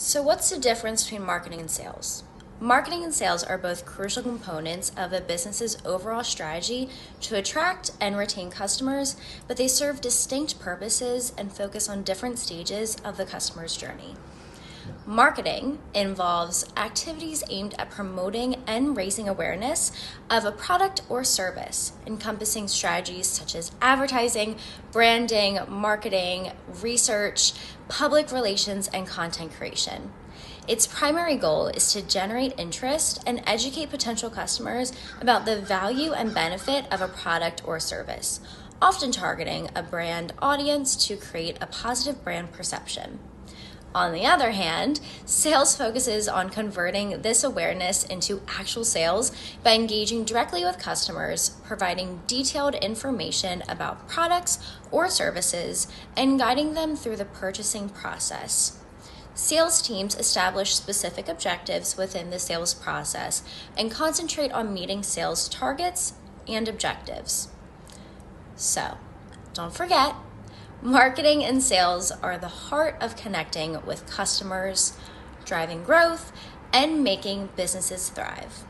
So what's the difference between marketing and sales? Marketing and sales are both crucial components of a business's overall strategy to attract and retain customers, but they serve distinct purposes and focus on different stages of the customer's journey. Marketing involves activities aimed at promoting and raising awareness of a product or service, encompassing strategies such as advertising, branding, marketing, research, public relations, and content creation. Its primary goal is to generate interest and educate potential customers about the value and benefit of a product or service, often targeting a brand audience to create a positive brand perception. On the other hand, sales focuses on converting this awareness into actual sales by engaging directly with customers, providing detailed information about products or services, and guiding them through the purchasing process. Sales teams establish specific objectives within the sales process and concentrate on meeting sales targets and objectives. So, don't forget, marketing and sales are the heart of connecting with customers, driving growth, and making businesses thrive.